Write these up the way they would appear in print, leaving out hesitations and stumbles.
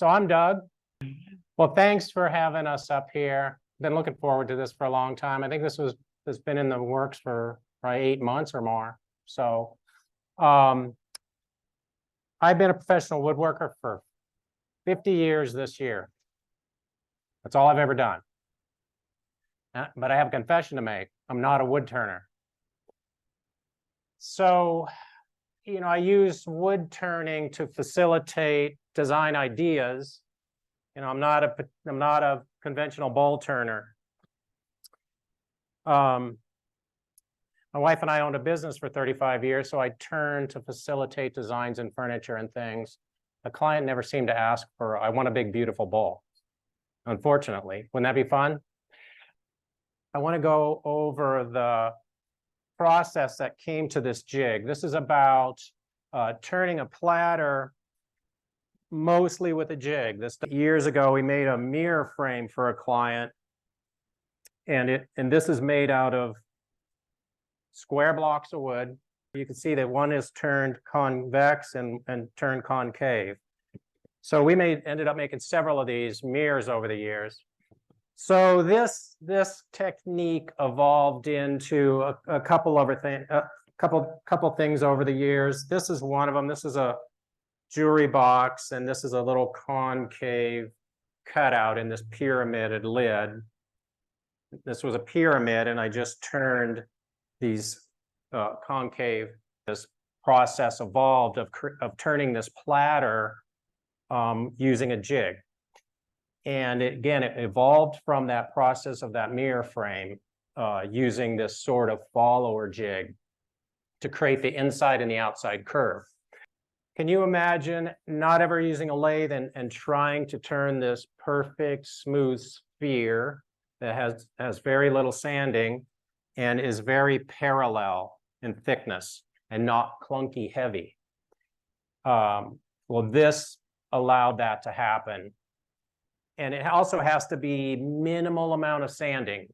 So I'm Doug. Well, thanks for having us up here. Been looking forward to this for a long time. I think this has been in the works for probably 8 months or more. So I've been a professional woodworker for 50 years this year. That's all I've ever done. But I have a confession to make. I'm not a wood turner. So, I use wood turning to facilitate design ideas. I'm not a conventional bowl turner. My wife and I owned a business for 35 years, so I turned to facilitate designs in furniture and things. The client never seemed to ask for, I want a big, beautiful bowl. Unfortunately, wouldn't that be fun? I want to go over the process that came to this jig. This is about turning a platter mostly with a jig. Years ago, we made a mirror frame for a client, and this is made out of square blocks of wood. You can see that one is turned convex and turned concave. So we ended up making several of these mirrors over the years. So this technique evolved into a couple things over the years. This is one of them. This is a jewelry box, and this is a little concave cutout in this pyramided lid. This was a pyramid, and I just turned these concave. This process evolved of turning this platter using a jig. And it evolved from that process of that mirror frame using this sort of follower jig to create the inside and the outside curve. Can you imagine not ever using a lathe and trying to turn this perfect smooth sphere that has very little sanding and is very parallel in thickness and not clunky heavy? Well, this allowed that to happen. And it also has to be minimal amount of sanding.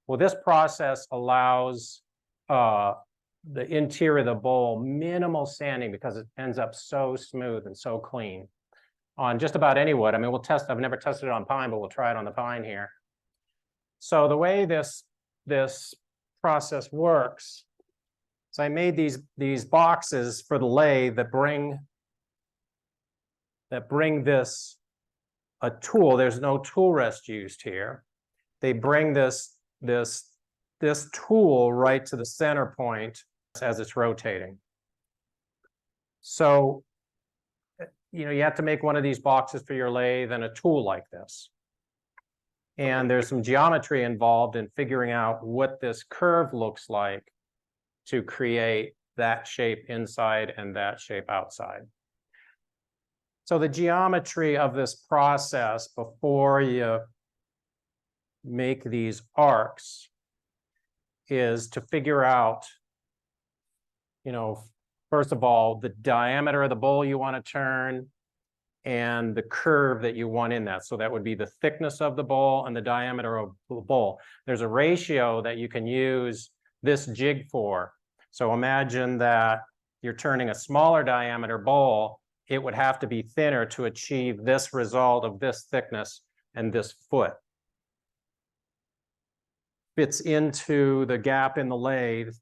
Well, this process allows the interior of the bowl minimal sanding because it ends up so smooth and so clean on just about any wood. I mean, we'll test. I've never tested it on pine, but we'll try it on the pine here. So the way this process works is I made these boxes for the lathe that bring this a tool. There's no tool rest used here. They bring this tool right to the center point as it's rotating. So, you have to make one of these boxes for your lathe and a tool like this. And there's some geometry involved in figuring out what this curve looks like to create that shape inside and that shape outside. So the geometry of this process before you make these arcs is to figure out, first of all, the diameter of the bowl you want to turn and the curve that you want in that. So that would be the thickness of the bowl and the diameter of the bowl. There's a ratio that you can use this jig for. So imagine that you're turning a smaller diameter bowl. It would have to be thinner to achieve this result of this thickness and this foot. Fits into the gap in the lathe,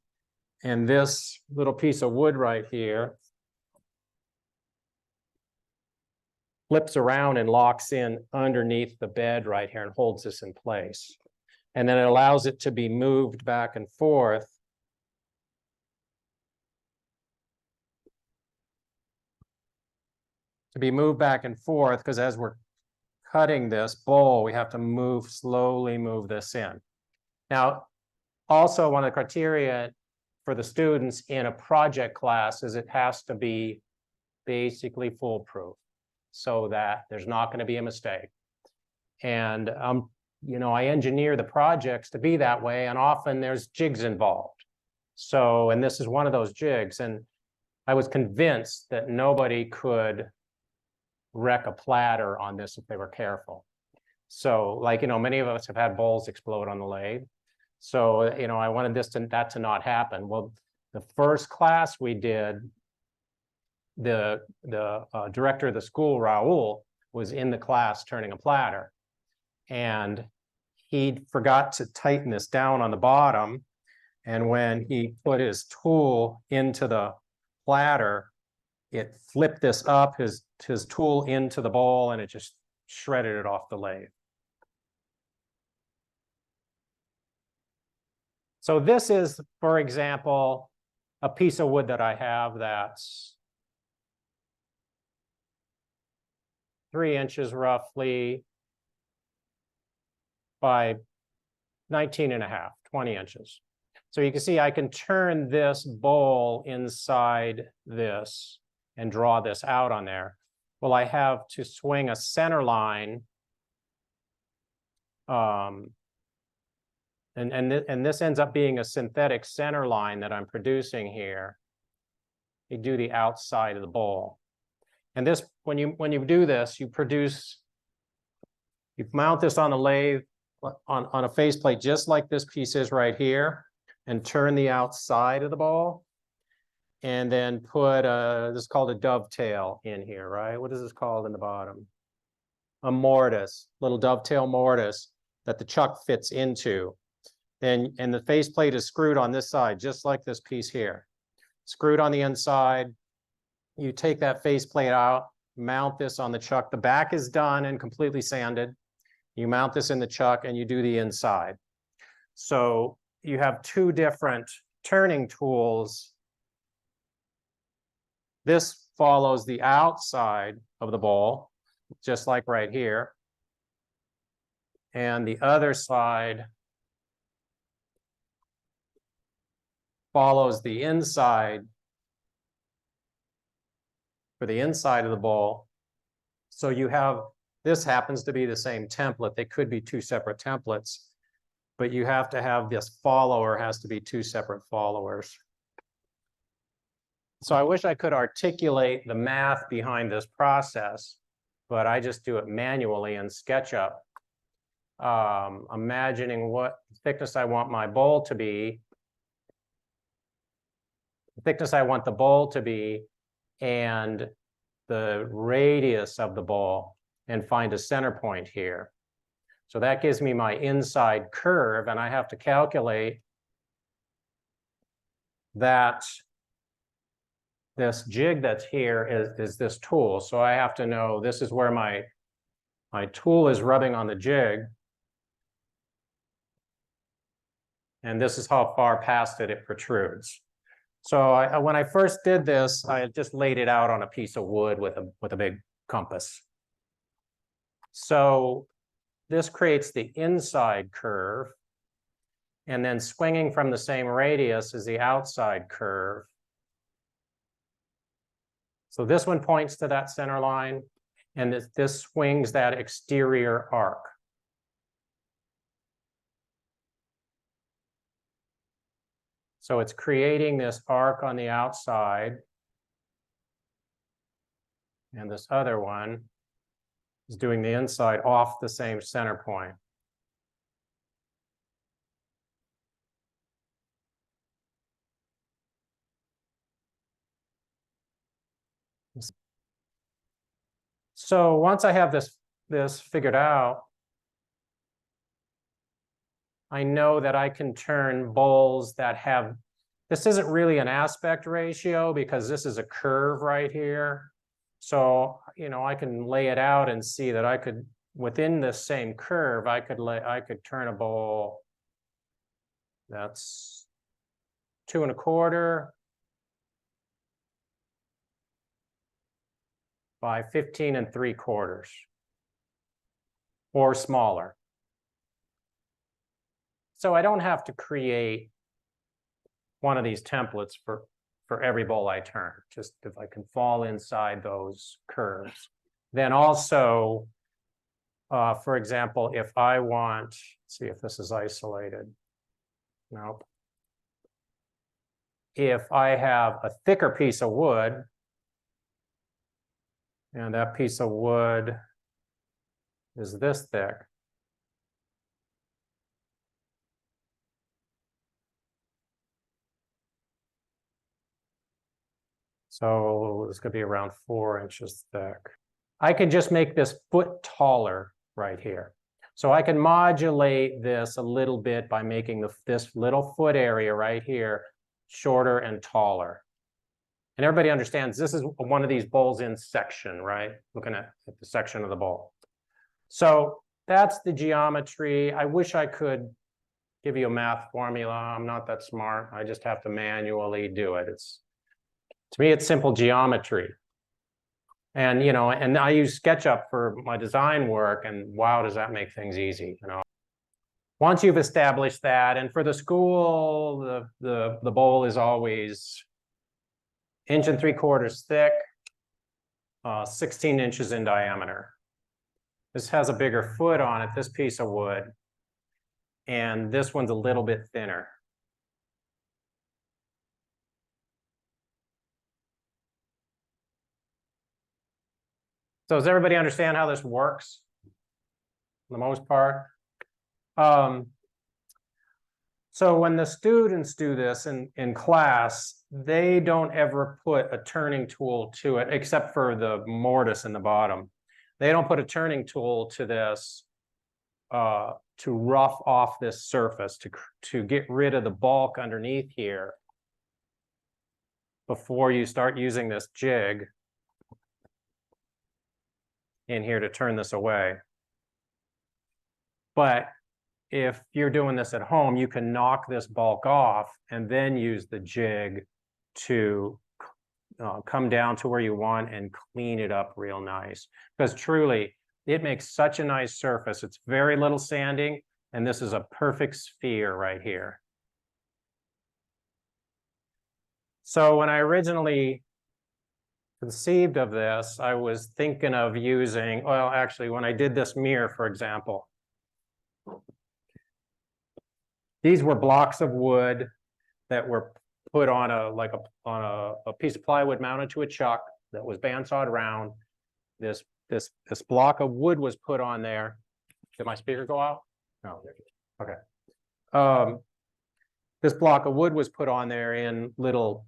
and this little piece of wood right here flips around and locks in underneath the bed right here and holds this in place. And then it allows it to be moved back and forth because as we're cutting this bowl, we have to slowly move this in. Now, also one of the criteria for the students in a project class is it has to be basically foolproof so that there's not going to be a mistake. And, I engineer the projects to be that way, and often there's jigs involved. So, and this is one of those jigs, and I was convinced that nobody could wreck a platter on this if they were careful. So, many of us have had bowls explode on the lathe. So, I wanted that to not happen. Well, the first class we did, the director of the school, Raul, was in the class turning a platter. And he forgot to tighten this down on the bottom. And when he put his tool into the platter, it flipped this up, his tool into the bowl, and it just shredded it off the lathe. So this is, for example, a piece of wood that I have that's 3 inches roughly by 19.5, 20 inches. So you can see I can turn this bowl inside this and draw this out on there. Well, I have to swing a center line. And this ends up being a synthetic center line that I'm producing here. You do the outside of the bowl. And this, when you do this, you mount this on the lathe on a faceplate just like this piece is right here, and turn the outside of the bowl, and then put this is called a dovetail in here, right? What is this called in the bottom? A mortise, little dovetail mortise that the chuck fits into. And the faceplate is screwed on this side, just like this piece here. Screwed on the inside. You take that faceplate out, mount this on the chuck. The back is done and completely sanded. You mount this in the chuck and you do the inside. So you have 2 different turning tools. This follows the outside of the bowl, just like right here. And the other side follows the inside for the inside of the bowl. So you have, this happens to be the same template. They could be 2 separate templates, but you have to have this follower has to be 2 separate followers. So I wish I could articulate the math behind this process, but I just do it manually in SketchUp, imagining what thickness I want my bowl to be, the thickness I want the bowl to be, and the radius of the bowl, and find a center point here. So that gives me my inside curve, and I have to calculate that this jig that's here is this tool. So I have to know this is where my tool is rubbing on the jig, and this is how far past it protrudes. So when I first did this, I just laid it out on a piece of wood with a big compass. So this creates the inside curve, and then swinging from the same radius is the outside curve. So this one points to that center line, and this swings that exterior arc. So it's creating this arc on the outside, and this other one is doing the inside off the same center point. So once I have this figured out, I know that I can turn bowls that have, this isn't really an aspect ratio because this is a curve right here. So, I can lay it out and see that I could, within this same curve, I could turn a bowl that's 2 1/4 by 15 3/4 or smaller. So I don't have to create one of these templates for every bowl I turn, just if I can fall inside those curves. Then also, for example, if I want, let's see if this is isolated. Nope. If I have a thicker piece of wood, and that piece of wood is this thick, so it's going to be around 4 inches thick. I could just make this foot taller right here. So I can modulate this a little bit by making this little foot area right here shorter and taller. And everybody understands this is one of these bowls in section, right? Looking at the section of the bowl. So that's the geometry. I wish I could give you a math formula. I'm not that smart. I just have to manually do it. To me, it's simple geometry. And, you know, and I use SketchUp for my design work, and wow, does that make things easy, you know. Once you've established that, and for the school, the bowl is always 1 3/4 inches thick, 16 inches in diameter. This has a bigger foot on it, this piece of wood, and this one's a little bit thinner. So does everybody understand how this works? For the most part. So when the students do this in class, they don't ever put a turning tool to it, except for the mortise in the bottom. They don't put a turning tool to this to rough off this surface, to get rid of the bulk underneath here before you start using this jig in here to turn this away. But if you're doing this at home, you can knock this bulk off and then use the jig to come down to where you want and clean it up real nice. Because truly, it makes such a nice surface. It's very little sanding, and this is a perfect sphere right here. So when I originally conceived of this, I was thinking of using, well, actually, when I did this mirror, for example, these were blocks of wood that were put on a piece of plywood mounted to a chuck that was bandsawed round. This block of wood was put on there. Did my speaker go out? No. Okay. This block of wood was put on there in a little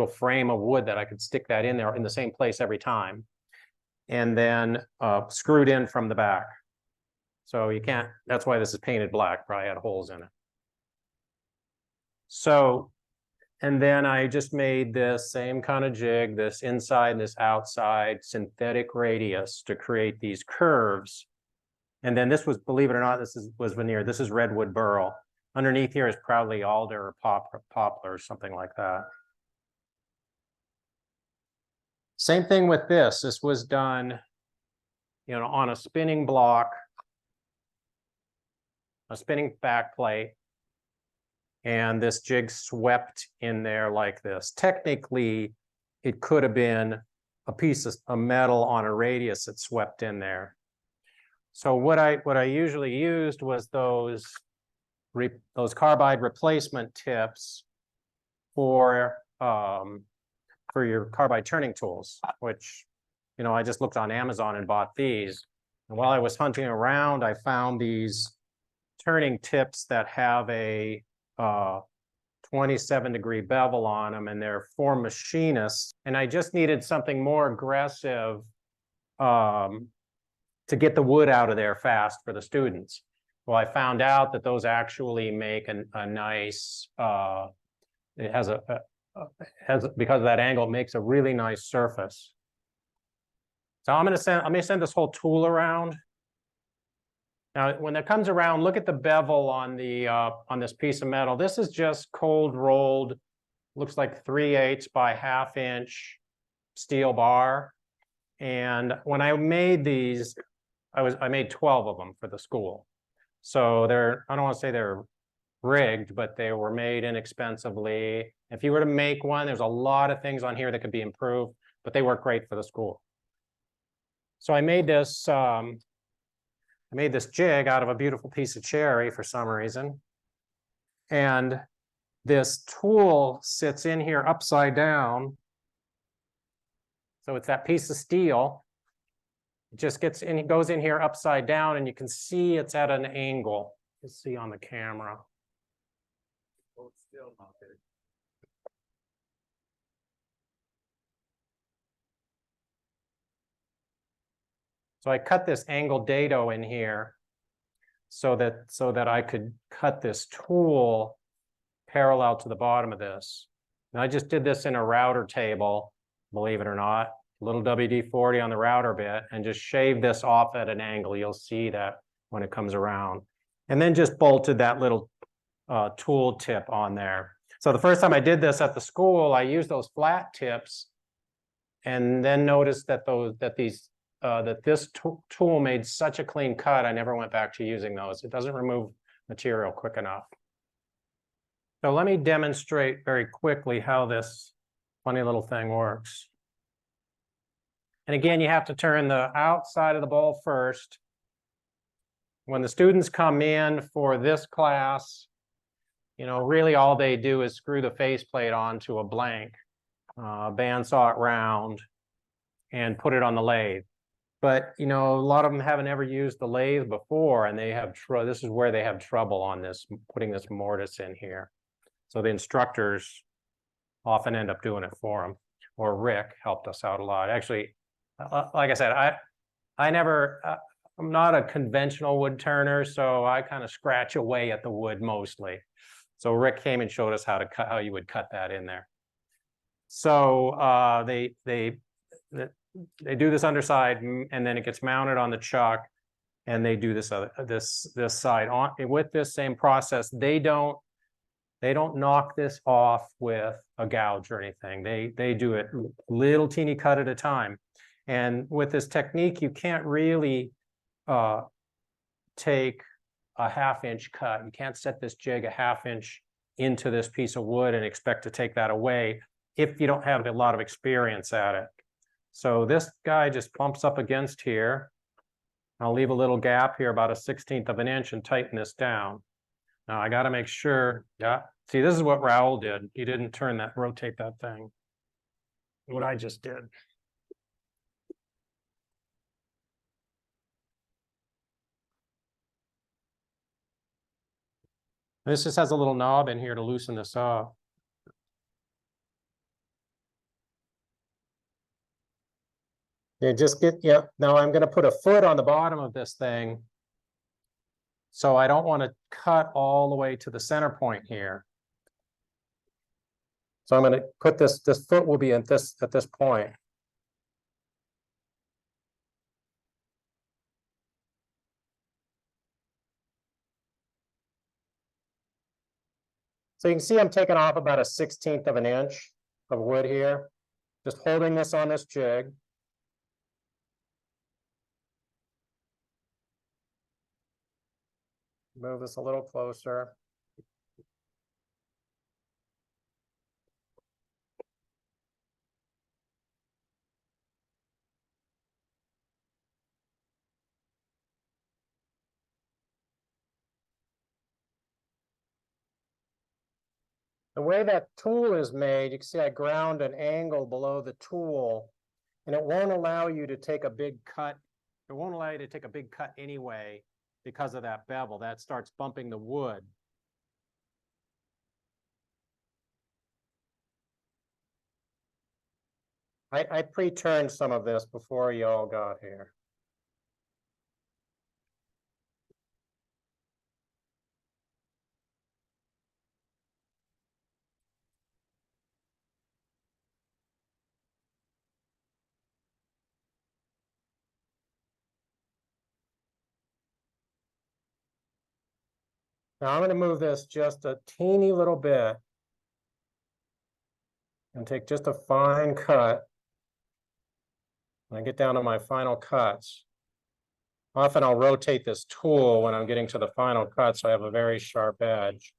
frame of wood that I could stick that in there in the same place every time, and then screwed in from the back. So you can't, that's why this is painted black, probably had holes in it. So, and then I just made this same kind of jig, this inside and this outside synthetic radius to create these curves. And then this was, believe it or not, was veneer. This is redwood burl. Underneath here is probably alder or poplar or something like that. Same thing with this. This was done, you know, on a spinning block, a spinning back plate, and this jig swept in there like this. Technically, it could have been a piece of metal on a radius that swept in there. So what I usually used was those carbide replacement tips for your carbide turning tools, which, you know, I just looked on Amazon and bought these. And while I was hunting around, I found these turning tips that have a 27-degree bevel on them, and they're for machinists. And I just needed something more aggressive to get the wood out of there fast for the students. Well, I found out that those actually make a nice, it has because of that angle, it makes a really nice surface. So I'm gonna send this whole tool around. Now, when it comes around, look at the bevel on this piece of metal. This is just cold rolled, looks like 3/8 by 1/2 inch steel bar. And when I made these, I made 12 of them for the school. So I don't want to say they're rigged, but they were made inexpensively. If you were to make one, there's a lot of things on here that could be improved, but they work great for the school. So I made this jig out of a beautiful piece of cherry for some reason. And this tool sits in here upside down. So it's that piece of steel. It just gets in, it goes in here upside down, and you can see it's at an angle. You see on the camera. Oh, it's still not there. So I cut this angled dado in here so that I could cut this tool parallel to the bottom of this. And I just did this in a router table, believe it or not, little WD-40 on the router bit, and just shaved this off at an angle. You'll see that when it comes around. And then just bolted that little tool tip on there. So the first time I did this at the school, I used those flat tips and then noticed that this tool made such a clean cut, I never went back to using those. It doesn't remove material quick enough. So let me demonstrate very quickly how this funny little thing works. And again, you have to turn the outside of the bowl first. When the students come in for this class, you know, really all they do is screw the faceplate onto a blank, bandsaw it round, and put it on the lathe. But, you know, a lot of them haven't ever used the lathe before, and they have this is where they have trouble on this, putting this mortise in here. So the instructors often end up doing it for them, or Rick helped us out a lot. Actually, like I said, I'm not a conventional wood turner, so I kind of scratch away at the wood mostly. So Rick came and showed us how you would cut that in there. So they do this underside, and then it gets mounted on the chuck, and they do this side on with this same process. They don't knock this off with a gouge or anything. They do it little teeny cut at a time. And with this technique, you can't really take a 1/2 inch cut. You can't set this jig a 1/2 inch into this piece of wood and expect to take that away if you don't have a lot of experience at it. So this guy just bumps up against here. I'll leave a little gap here, about a 1/16 of an inch, and tighten this down. Now I got to make sure, yeah. See, this is what Raoul did. He didn't rotate that thing. What I just did. This just has a little knob in here to loosen this off. Yeah, now I'm going to put a foot on the bottom of this thing. So I don't want to cut all the way to the center point here. So I'm going to put this foot will be at this point. So you can see I'm taking off about a 1/16 of an inch of wood here, just holding this on this jig. Move this a little closer. The way that tool is made, you can see I ground an angle below the tool, and it won't allow you to take a big cut. It won't allow you to take a big cut anyway because of that bevel. That starts bumping the wood. I pre-turned some of this before you all got here. Now I'm going to move this just a teeny little bit and take just a fine cut. When I get down to my final cuts, often I'll rotate this tool when I'm getting to the final cut, so I have a very sharp edge.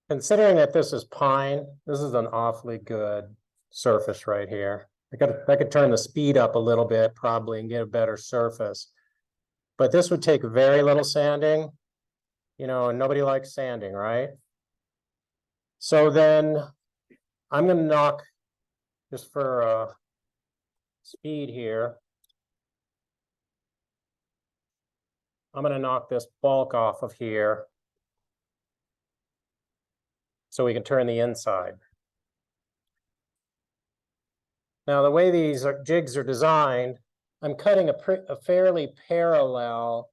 Considering that this is pine, this is an awfully good surface right here. I could turn the speed up a little bit probably and get a better surface. But this would take very little sanding, you know, and nobody likes sanding, right? So then I'm going to knock, just for speed here, I'm going to knock this bulk off of here so we can turn the inside. Now, the way these jigs are designed, I'm cutting a fairly parallel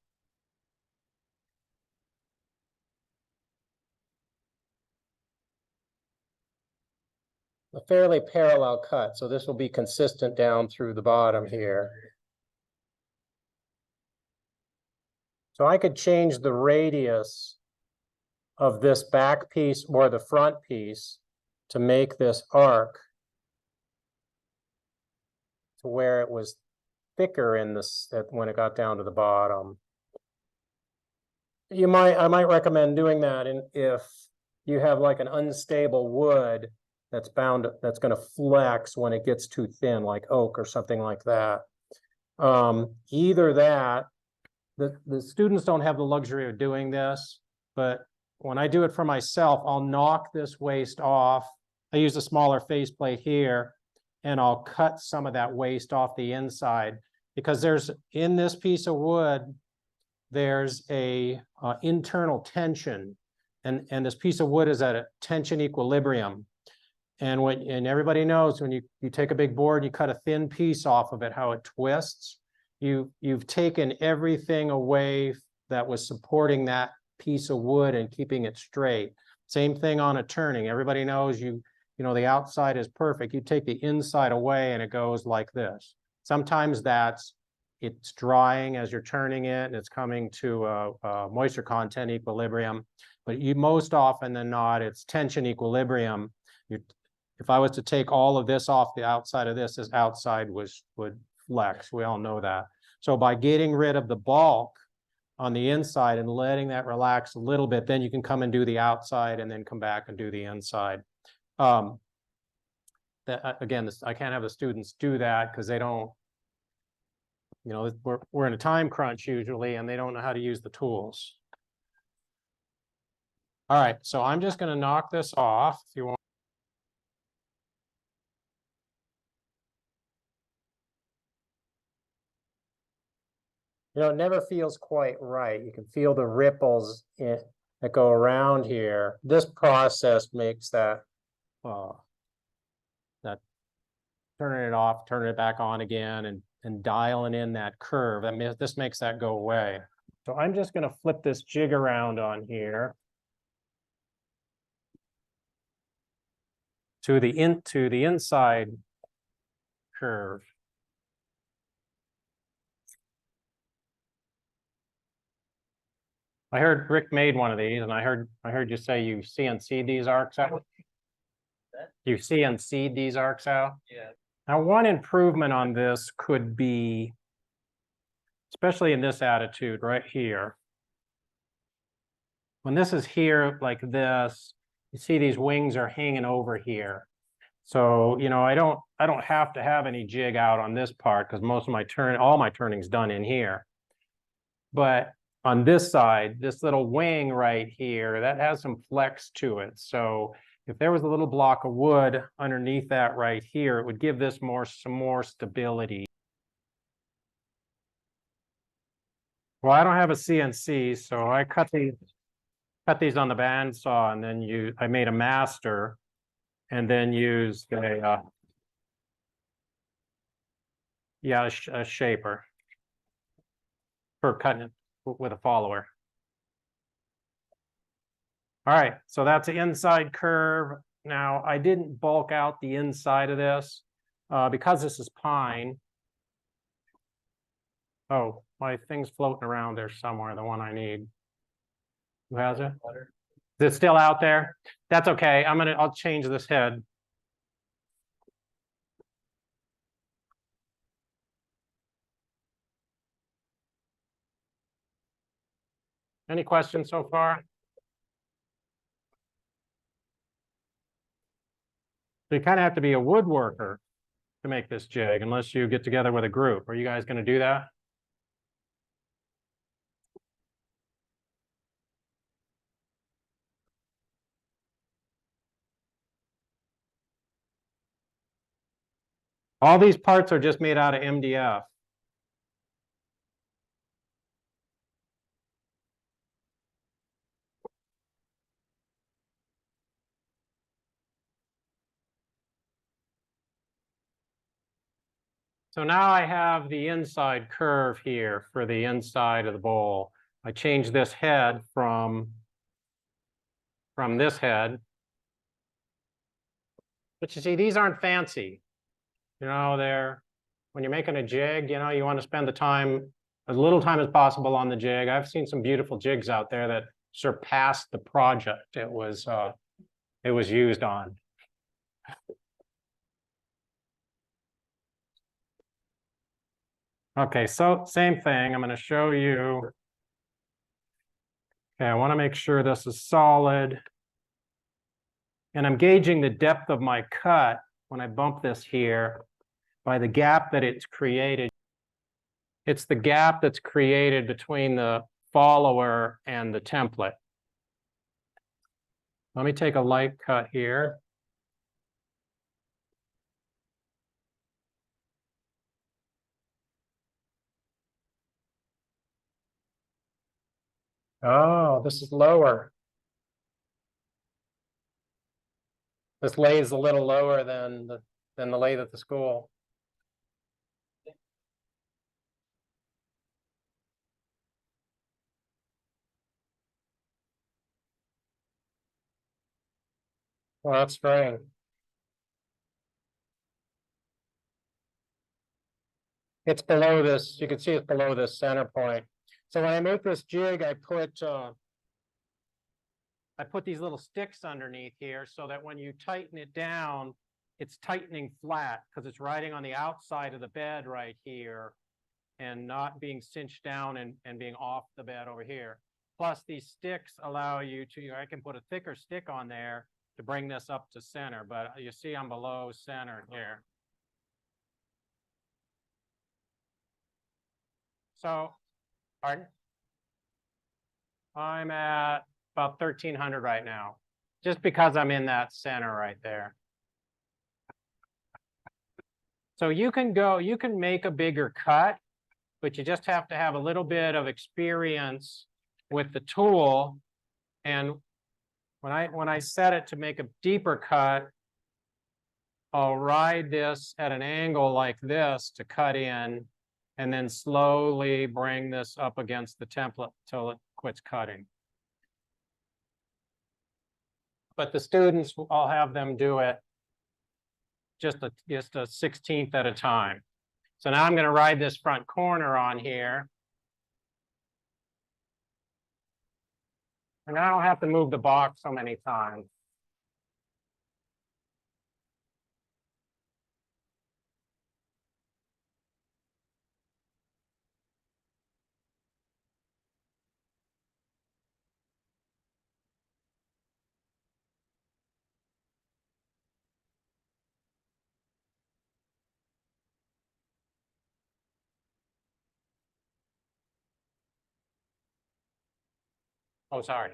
cut. So this will be consistent down through the bottom here. So I could change the radius of this back piece or the front piece to make this arc to where it was thicker in this when it got down to the bottom. I might recommend doing that if you have like an unstable wood that's going to flex when it gets too thin, like oak or something like that. Either that, the students don't have the luxury of doing this, but when I do it for myself, I'll knock this waste off. I use a smaller faceplate here, and I'll cut some of that waste off the inside, because in this piece of wood, there's a internal tension, and this piece of wood is at a tension equilibrium. And everybody knows when you take a big board, you cut a thin piece off of it, how it twists. You've taken everything away that was supporting that piece of wood and keeping it straight. Same thing on a turning. Everybody knows you know the outside is perfect. You take the inside away and it goes like this. Sometimes it's drying as you're turning it and it's coming to a moisture content equilibrium, but most often than not, it's tension equilibrium. If I was to take all of this off the outside of this outside would flex. We all know that. So by getting rid of the bulk on the inside and letting that relax a little bit, then you can come and do the outside and then come back and do the inside. Again, I can't have the students do that because they don't, we're in a time crunch usually, and they don't know how to use the tools. All right, so I'm just going to knock this off if you want. It never feels quite right. You can feel the ripples that go around here. This process makes that turning it off, turning it back on again, and dialing in that curve. This makes that go away. So I'm just going to flip this jig around on here to the inside curve. I heard Rick made one of these, and I heard you say you CNC'd these arcs out. You CNC'd these arcs out? Yeah. Now, one improvement on this could be, especially in this attitude right here. When this is here like this, you see these wings are hanging over here. So, I don't have to have any jig out on this part because all my turning's done in here. But on this side, this little wing right here, that has some flex to it. So if there was a little block of wood underneath that right here, it would give this some more stability. Well, I don't have a CNC, so I cut these on the bandsaw, and then I made a master, and then used a shaper for cutting it with a follower. All right, so that's the inside curve. Now, I didn't bulk out the inside of this because this is pine. Oh, my thing's floating around there somewhere, the one I need. Who has it? Is it still out there? That's okay. I'll change this head. Any questions so far? So you kind of have to be a woodworker to make this jig, unless you get together with a group. Are you guys going to do that? All these parts are just made out of MDF. So now I have the inside curve here for the inside of the bowl. I changed this head from this head. But you see, these aren't fancy. You know, when you're making a jig, you know, you want to spend the time, as little time as possible on the jig. I've seen some beautiful jigs out there that surpassed the project it was used on. Okay, so same thing. I'm going to show you. Okay, I want to make sure this is solid. And I'm gauging the depth of my cut when I bump this here by the gap that it's created. It's the gap that's created between the follower and the template. Let me take a light cut here. Oh, this is lower. This lays a little lower than the lathe at the school. Well, that's strange. It's below this. You can see it's below this center point. So when I make this jig, I put these little sticks underneath here so that when you tighten it down, it's tightening flat because it's riding on the outside of the bed right here and not being cinched down and being off the bed over here. Plus these sticks allow you to, I can put a thicker stick on there to bring this up to center, but you see I'm below center here. So, pardon? I'm at about 1,300 right now, just because I'm in that center right there. So you can make a bigger cut, but you just have to have a little bit of experience with the tool. And when I set it to make a deeper cut, I'll ride this at an angle like this to cut in, and then slowly bring this up against the template till it quits cutting. But the students, I'll have them do it just a 16th at a time. So now I'm going to ride this front corner on here. And I don't have to move the box so many times. Oh, sorry.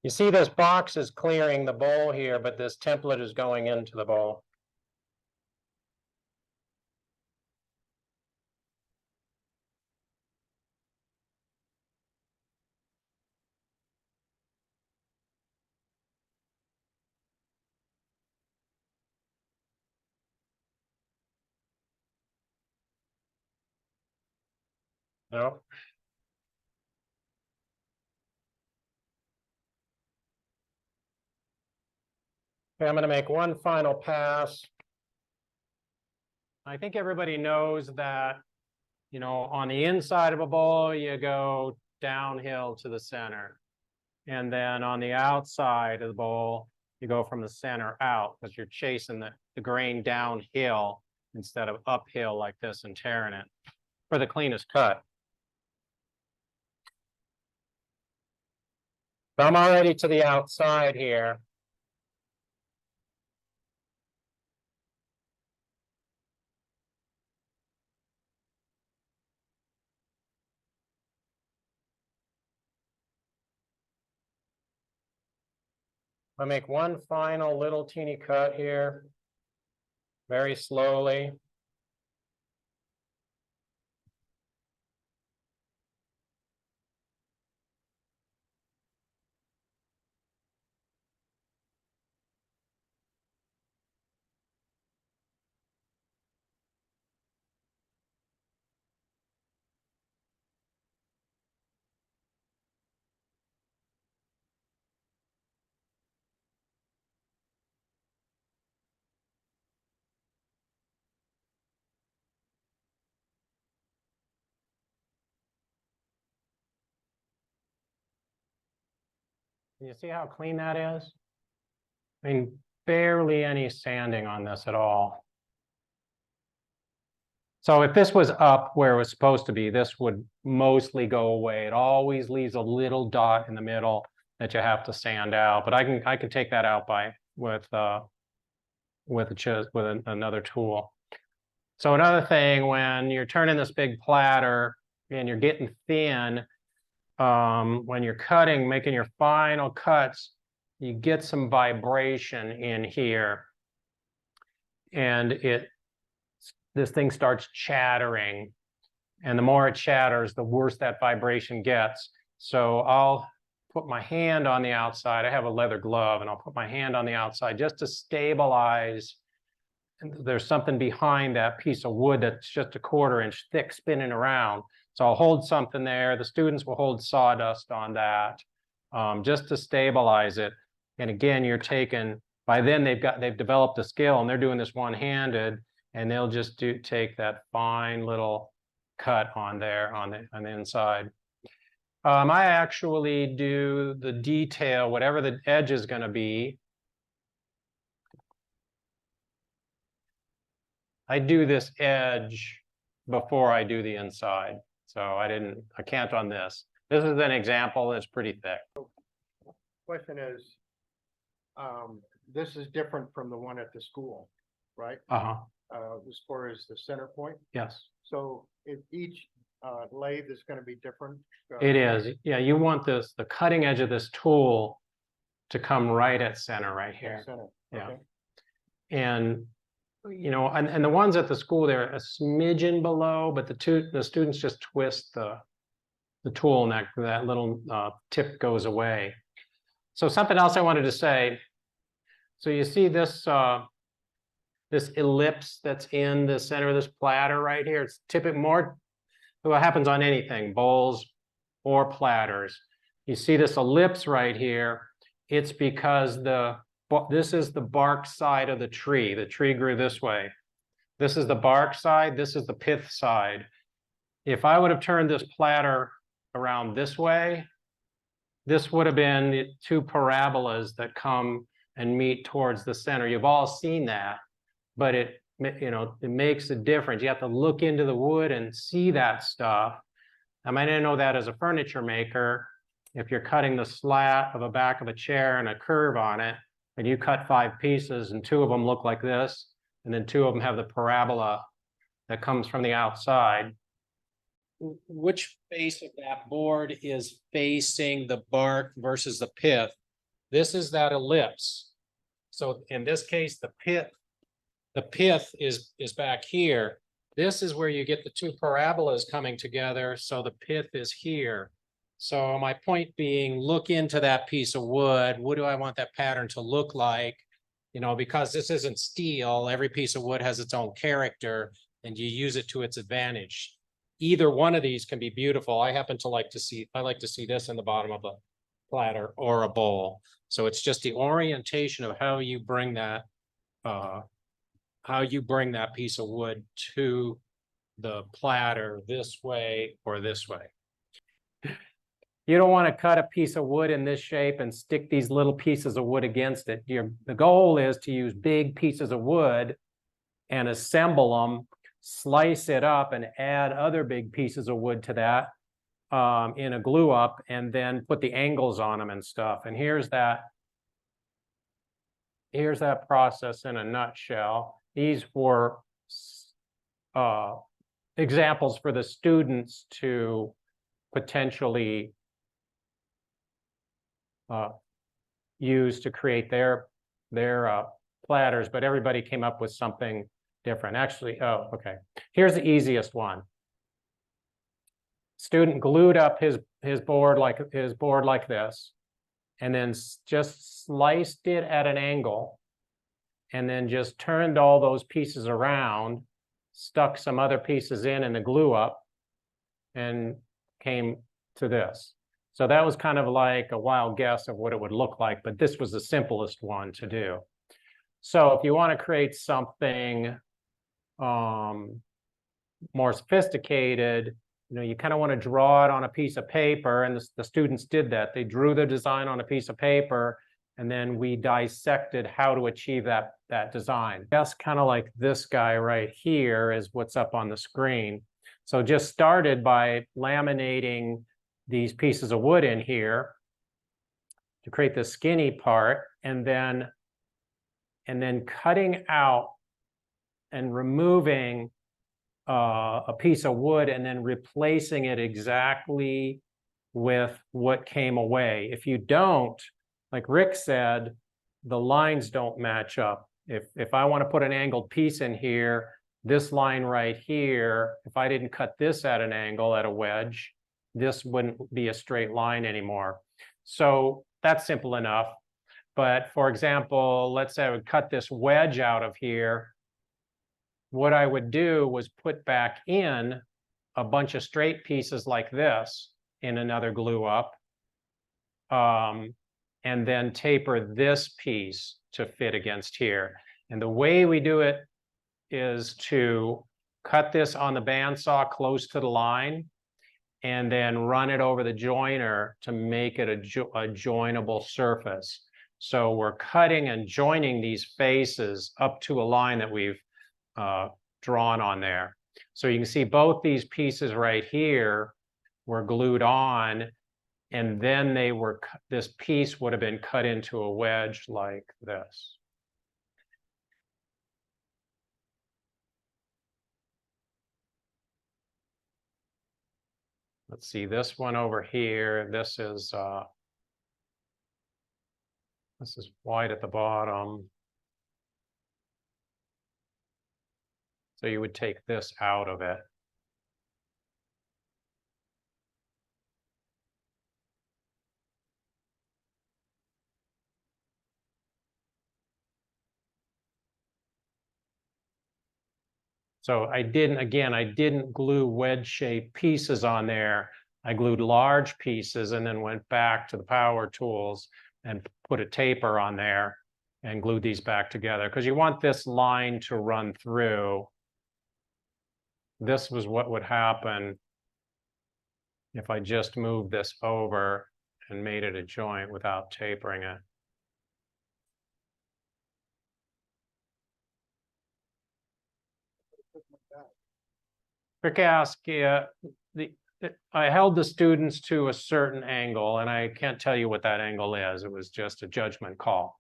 You see this box is clearing the bowl here, but this template is going into the bowl. No. Okay, I'm going to make one final pass. I think everybody knows that, you know, on the inside of a bowl, you go downhill to the center. And then on the outside of the bowl, you go from the center out because you're chasing the grain downhill instead of uphill like this and tearing it for the cleanest cut. So I'm already to the outside here. I make one final little teeny cut here, very slowly. You see how clean that is? I mean, barely any sanding on this at all. So if this was up where it was supposed to be, this would mostly go away. It always leaves a little dot in the middle that you have to sand out. But I can take that out with another tool. So another thing, when you're turning this big platter and you're getting thin, when you're cutting, making your final cuts, you get some vibration in here, and this thing starts chattering, and the more it chatters, the worse that vibration gets. So I'll put my hand on the outside. I have a leather glove, and I'll put my hand on the outside just to stabilize. And there's something behind that piece of wood that's just a 1/4 inch thick spinning around. So I'll hold something there. The students will hold sawdust on that, just to stabilize it. And again, you're taking, by then they've developed a skill, and they're doing this one-handed, and they'll just take that fine little cut on there on the inside. I actually do the detail, whatever the edge is going to be. I do this edge before I do the inside. So I can't on this. This is an example that's pretty thick. Question is, this is different from the one at the school, right? Uh-huh. As far as the center point. Yes. So if each lathe is going to be different. It is. Yeah, you want the cutting edge of this tool to come right at center right here. Center. Yeah. Okay. And you know, and the ones at the school, they're a smidgen below, but the students just twist the tool, and that little tip goes away. So something else I wanted to say. So you see this this ellipse that's in the center of this platter right here. It's typically more what happens on anything, bowls or platters. You see this ellipse right here. It's because this is the bark side of the tree. The tree grew this way. This is the bark side. This is the pith side. If I would have turned this platter around this way, this would have been the 2 parabolas that come and meet towards the center. You've all seen that, but it makes a difference. You have to look into the wood and see that stuff. I might not know that as a furniture maker. If you're cutting the slat of the back of a chair and a curve on it, and you cut 5 pieces and 2 of them look like this, and then 2 of them have the parabola that comes from the outside. Which face of that board is facing the bark versus the pith? This is that ellipse. So in this case, the pith is back here. This is where you get the 2 parabolas coming together. So the pith is here. So my point being, look into that piece of wood. What do I want that pattern to look like? You know, because this isn't steel. Every piece of wood has its own character, and you use it to its advantage. Either one of these can be beautiful. I like to see this in the bottom of a platter or a bowl. So it's just the orientation of how you bring that piece of wood to the platter this way or this way. You don't want to cut a piece of wood in this shape and stick these little pieces of wood against it. The goal is to use big pieces of wood and assemble them, slice it up, and add other big pieces of wood to that in a glue up, and then put the angles on them and stuff. And here's that process in a nutshell. These were examples for the students to potentially used to create their platters, but everybody came up with something different. Actually, oh, okay. Here's the easiest one. Student glued up his board like this, and then just sliced it at an angle, and then just turned all those pieces around, stuck some other pieces in the glue up, and came to this. So that was kind of like a wild guess of what it would look like, but this was the simplest one to do. So if you want to create something more sophisticated, you kind of want to draw it on a piece of paper, and the students did that. They drew the design on a piece of paper, and then we dissected how to achieve that design. That's kind of like this guy right here is what's up on the screen. So just started by laminating these pieces of wood in here to create the skinny part, and then cutting out and removing a piece of wood and then replacing it exactly with what came away. If you don't, like Rick said, the lines don't match up. If I want to put an angled piece in here, this line right here, if I didn't cut this at an angle, at a wedge, this wouldn't be a straight line anymore. So that's simple enough. But for example, let's say I would cut this wedge out of here. What I would do was put back in a bunch of straight pieces like this in another glue up, and then taper this piece to fit against here. And the way we do it is to cut this on the bandsaw close to the line, and then run it over the joiner to make it a joinable surface. So we're cutting and joining these faces up to a line that we've drawn on there. So you can see both these pieces right here were glued on, and then this piece would have been cut into a wedge like this. Let's see, this one over here, this is white at the bottom. So you would take this out of it. So I didn't glue wedge-shaped pieces on there. I glued large pieces and then went back to the power tools and put a taper on there and glued these back together, because you want this line to run through. This was what would happen if I just moved this over and made it a joint without tapering it. Rick asked, I held the students to a certain angle, and I can't tell you what that angle is. It was just a judgment call.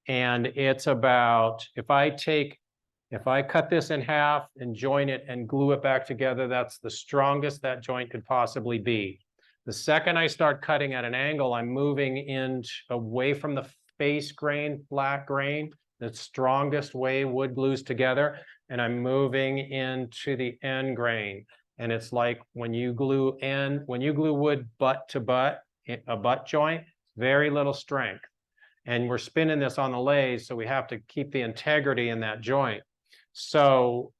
And it's about, if I cut this in half and join it and glue it back together, that's the strongest that joint could possibly be. The second I start cutting at an angle, I'm moving away from the face grain, flat grain, the strongest way wood glues together, and I'm moving into the end grain. And it's like when you glue wood butt to butt, a butt joint, very little strength. And we're spinning this on the lathe, so we have to keep the integrity in that joint. So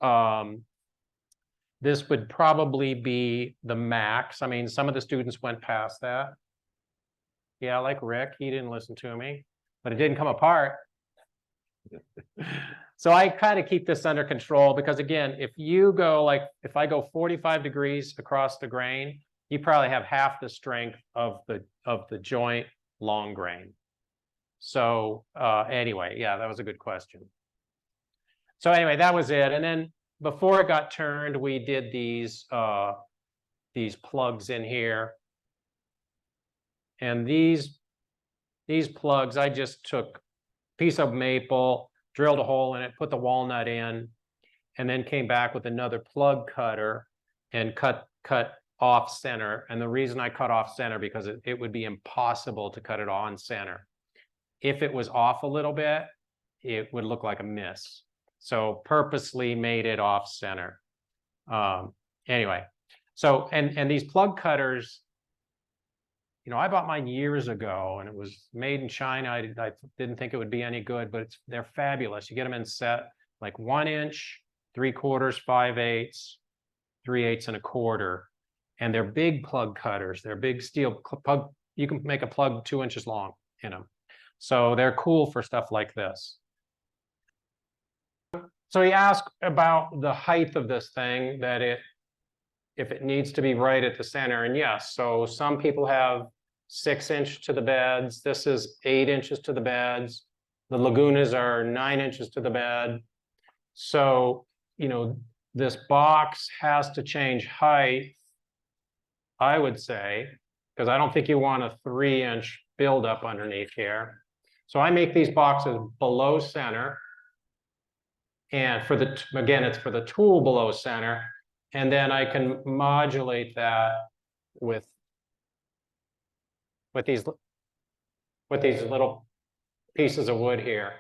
this would probably be the max. I mean, some of the students went past that. Yeah, like Rick, he didn't listen to me, but it didn't come apart. So I kind of keep this under control, because again, if I go 45 degrees across the grain, you probably have half the strength of the joint long grain. So anyway, yeah, that was a good question. So anyway, that was it. And then before it got turned, we did these plugs in here. And these plugs, I just took a piece of maple, drilled a hole in it, put the walnut in, and then came back with another plug cutter and cut off center. And the reason I cut off center, because it would be impossible to cut it on center. if it was off a little bit, it would look like a miss. So purposely made it off center. Anyway, so, and these plug cutters, you know, I bought mine years ago and it was made in China. I didn't think it would be any good, but they're fabulous. You get them in set like 1 inch, 3/4, 5/8, 3/8 and 1/4. And they're big plug cutters. They're big steel plug. You can make a plug 2 inches long in them. So they're cool for stuff like this. So he asked about the height of this thing, that if it needs to be right at the center. And yes, so some people have 6-inch to the beds. This is 8 inches to the beds. The Lagunas are 9 inches to the bed. So, you know, this box has to change height, I would say, because I don't think you want a 3-inch buildup underneath here. So I make these boxes below center. And for the, again, it's for the tool below center. And then I can modulate that with these little pieces of wood here.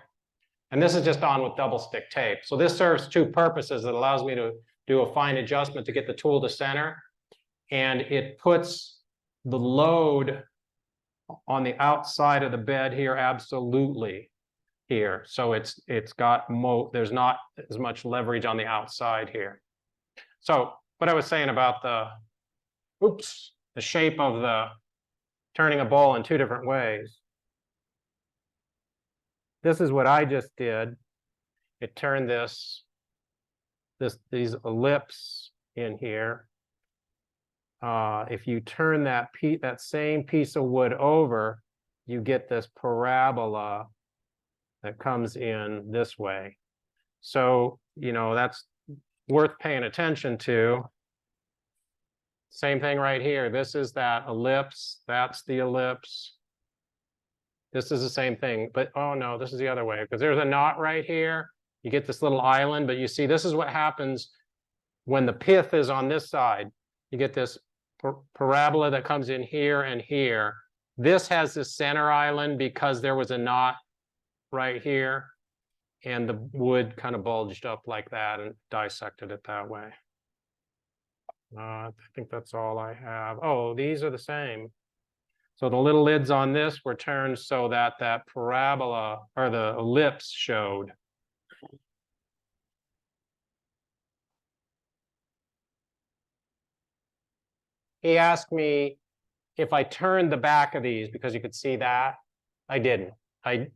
And this is just on with double stick tape. So this serves two purposes. It allows me to do a fine adjustment to get the tool to center. And it puts the load on the outside of the bed here, absolutely here. So it's got there's not as much leverage on the outside here. So what I was saying about the shape of the turning a bowl in two different ways. This is what I just did. It turned these ellipse in here. If you turn that same piece of wood over, you get this parabola that comes in this way. So, you know, that's worth paying attention to. Same thing right here. This is that ellipse. That's the ellipse. This is the same thing, but oh no, this is the other way, because there's a knot right here. You get this little island, but you see, this is what happens when the pith is on this side. You get this parabola that comes in here and here. This has the center island because there was a knot right here, and the wood kind of bulged up like that and dissected it that way. I think that's all I have. Oh, these are the same. So the little lids on this were turned so that that parabola or the ellipse showed. He asked me if I turned the back of these, because you could see that. I didn't.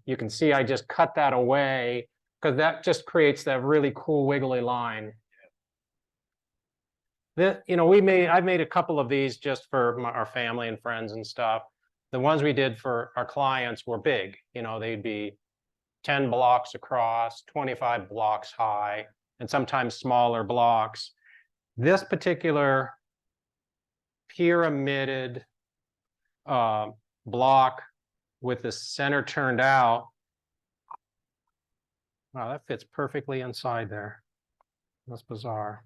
You can see I just cut that away because that just creates that really cool wiggly line. You know, I've made a couple of these just for our family and friends and stuff. The ones we did for our clients were big. You know, they'd be 10 blocks across, 25 blocks high, and sometimes smaller blocks. This particular pyramided block with the center turned out, wow, that fits perfectly inside there. That's bizarre.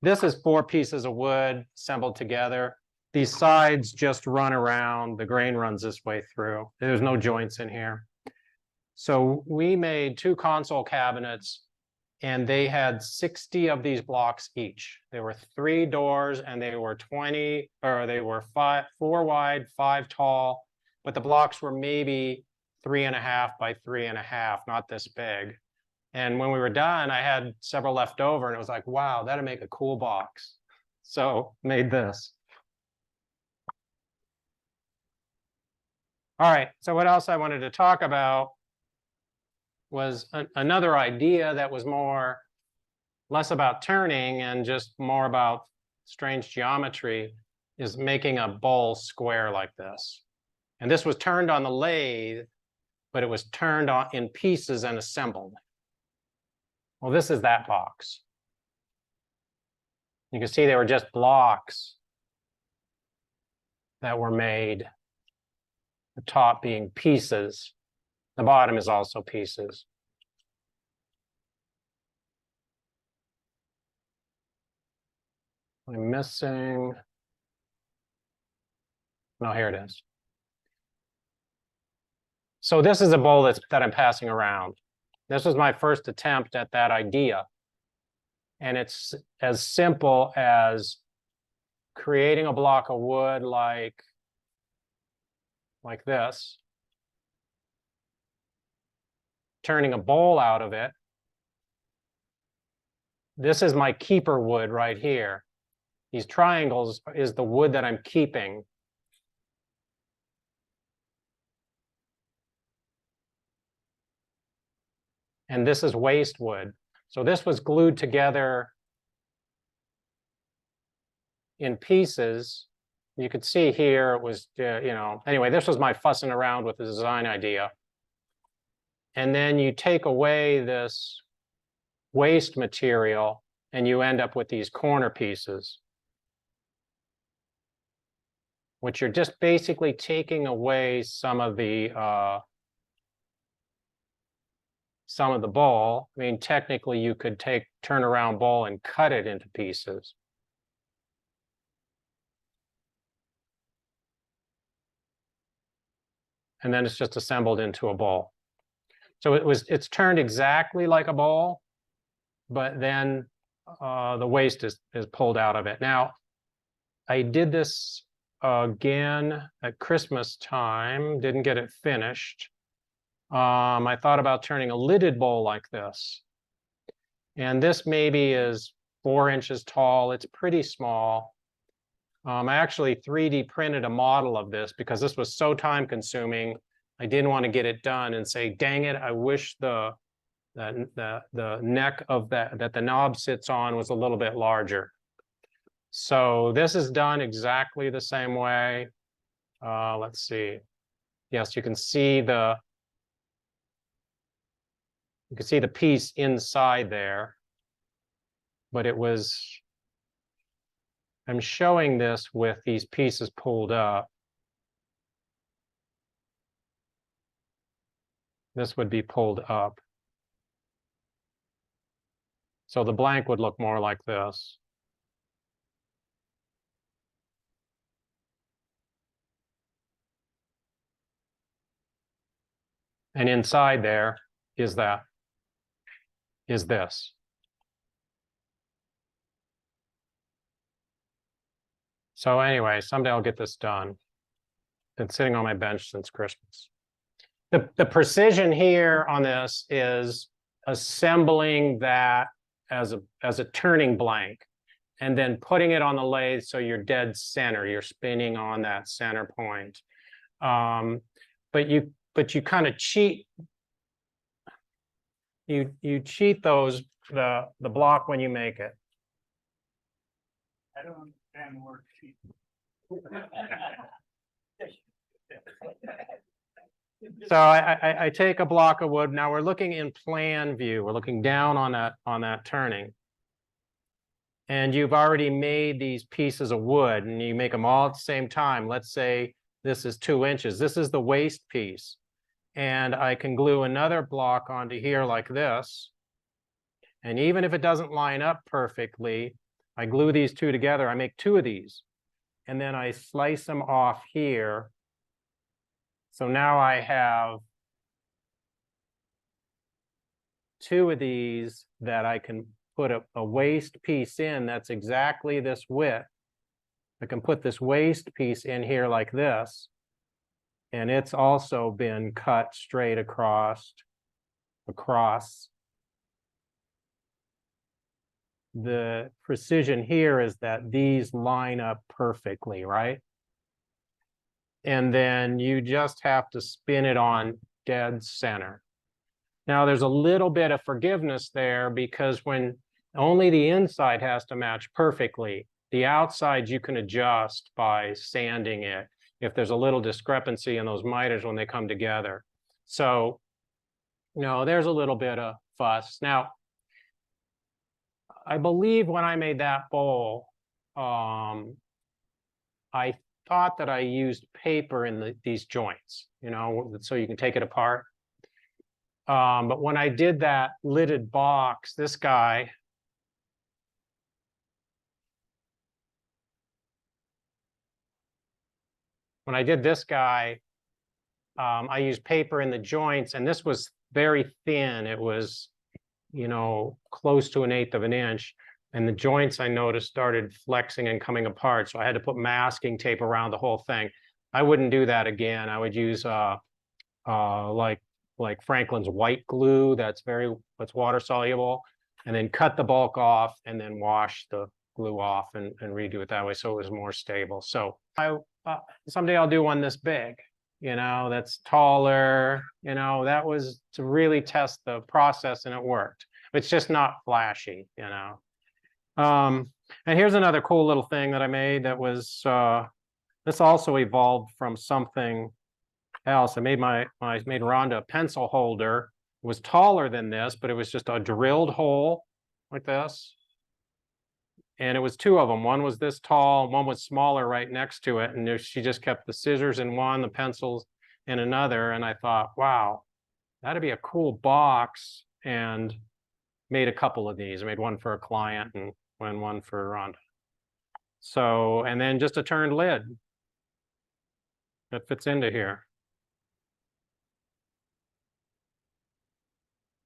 This is 4 pieces of wood assembled together. These sides just run around. The grain runs this way through. There's no joints in here. So we made 2 console cabinets, and they had 60 of these blocks each. There were 3 doors, and they were 4 wide, 5 tall, but the blocks were maybe 3.5 by 3.5, not this big. And when we were done, I had several left over, and it was like, wow, that'd make a cool box. So made this. All right, so what else I wanted to talk about was another idea that was less about turning and just more about strange geometry, is making a bowl square like this. And this was turned on the lathe, but it was turned in pieces and assembled. Well, this is that box. You can see they were just blocks that were made, the top being pieces. The bottom is also pieces. I'm missing. No, here it is. So this is a bowl that I'm passing around. This was my first attempt at that idea. And it's as simple as creating a block of wood like this, turning a bowl out of it. This is my keeper wood right here. These triangles is the wood that I'm keeping. And this is waste wood. So this was glued together in pieces. You could see here it was, anyway, this was my fussing around with the design idea. And then you take away this waste material and you end up with these corner pieces, which you're just basically taking away some of the bowl. I mean, technically you could turn around bowl and cut it into pieces. And then it's just assembled into a bowl. So it's turned exactly like a bowl, but then the waste is pulled out of it. Now, I did this again at Christmas time, didn't get it finished. I thought about turning a lidded bowl like this. And this maybe is 4 inches tall. It's pretty small. I actually 3D printed a model of this because this was so time consuming. I didn't want to get it done and say, dang it, I wish the neck of that the knob sits on was a little bit larger. So this is done exactly the same way. Let's see. Yes, you can see the piece inside there, but I'm showing this with these pieces pulled up. This would be pulled up. So the blank would look more like this. And inside there is this. So anyway, someday I'll get this done. Been sitting on my bench since Christmas. The precision here on this is assembling that as a turning blank and then putting it on the lathe so you're dead center. You're spinning on that center point. But you kind of cheat. You cheat the block when you make it. I don't understand the word cheat. So I take a block of wood. Now we're looking in plan view. We're looking down on that turning. And you've already made these pieces of wood and you make them all at the same time. Let's say this is 2 inches. This is the waste piece. And I can glue another block onto here like this. And even if it doesn't line up perfectly, I glue these two together. I make 2 of these. And then I slice them off here. So now I have 2 of these that I can put a waste piece in that's exactly this width. I can put this waste piece in here like this. And it's also been cut straight across. The precision here is that these line up perfectly, right? And then you just have to spin it on dead center. Now there's a little bit of forgiveness there because when only the inside has to match perfectly, the outside you can adjust by sanding it if there's a little discrepancy in those miters when they come together. So, there's a little bit of fuss. Now, I believe when I made that bowl, I thought that I used paper in these joints, so you can take it apart. But when I did that lidded box, this guy, when I did this guy, I used paper in the joints, and this was very thin. It was, you know, close to 1/8 of an inch. And the joints, I noticed, started flexing and coming apart. So I had to put masking tape around the whole thing. I wouldn't do that again. I would use like Franklin's white glue that's water soluble, and then cut the bulk off and then wash the glue off and redo it that way so it was more stable. So someday I'll do one this big, you know, that's taller, you know, that was to really test the process, and it worked. It's just not flashy, you know. And here's another cool little thing that I made that was this also evolved from something else. I made made Rhonda a pencil holder. It was taller than this, but it was just a drilled hole like this. And it was two of them. One was this tall, one was smaller right next to it. And she just kept the scissors in one, the pencils in another. And I thought, wow, that'd be a cool box. And made a couple of these. I made one for a client and one for Rhonda. So, and then just a turned lid that fits into here.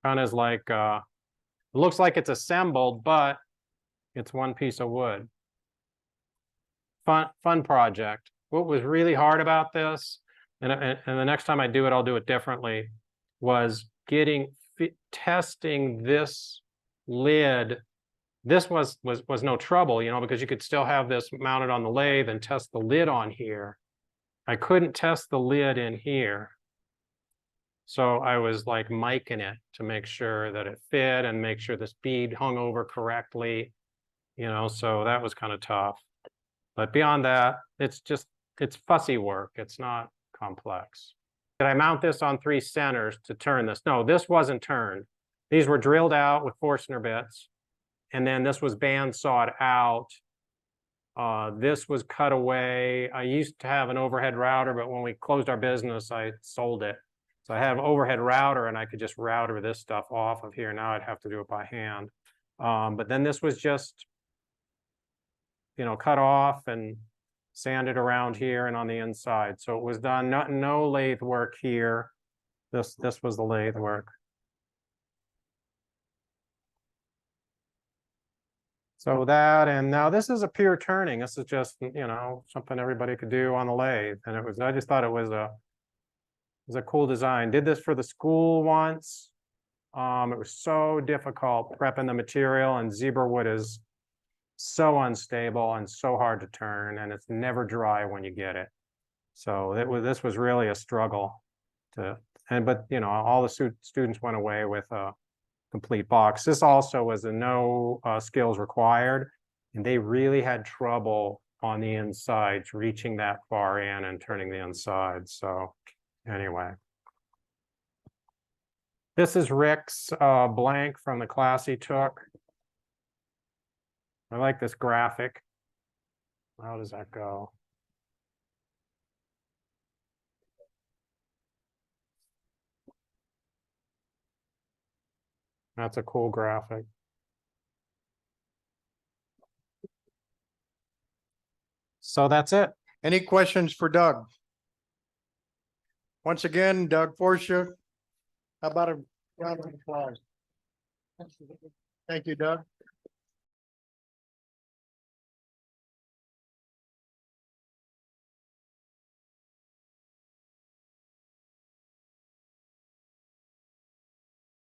Kind of like, it looks like it's assembled, but it's one piece of wood. Fun project. What was really hard about this, and the next time I do it, I'll do it differently, was testing this lid. This was no trouble, you know, because you could still have this mounted on the lathe and test the lid on here. I couldn't test the lid in here. So I was like miking it to make sure that it fit and make sure this bead hung over correctly, you know, so that was kind of tough. But beyond that, it's fussy work. It's not complex. Did I mount this on 3 centers to turn this? No, this wasn't turned. These were drilled out with Forstner bits. And then this was band sawed out. This was cut away. I used to have an overhead router, but when we closed our business, I sold it. So I have an overhead router, and I could just router this stuff off of here. Now I'd have to do it by hand. But then this was just, you know, cut off and sanded around here and on the inside. So it was done, no lathe work here. This was the lathe work. So that, and now this is a pure turning. This is just, you know, something everybody could do on the lathe. And I just thought it was a cool design. Did this for the school once. It was so difficult prepping the material, and zebra wood is so unstable and so hard to turn, and it's never dry when you get it. So this was really a struggle but you know, all the students went away with a complete box. This also was a no skills required, and they really had trouble on the insides reaching that far in and turning the inside. So anyway, this is Rick's blank from the class he took. I like this graphic. How does that go? That's a cool graphic. So that's it. Any questions for Doug? Once again, Doug Forsha. How about a round of applause? Thank you, Doug.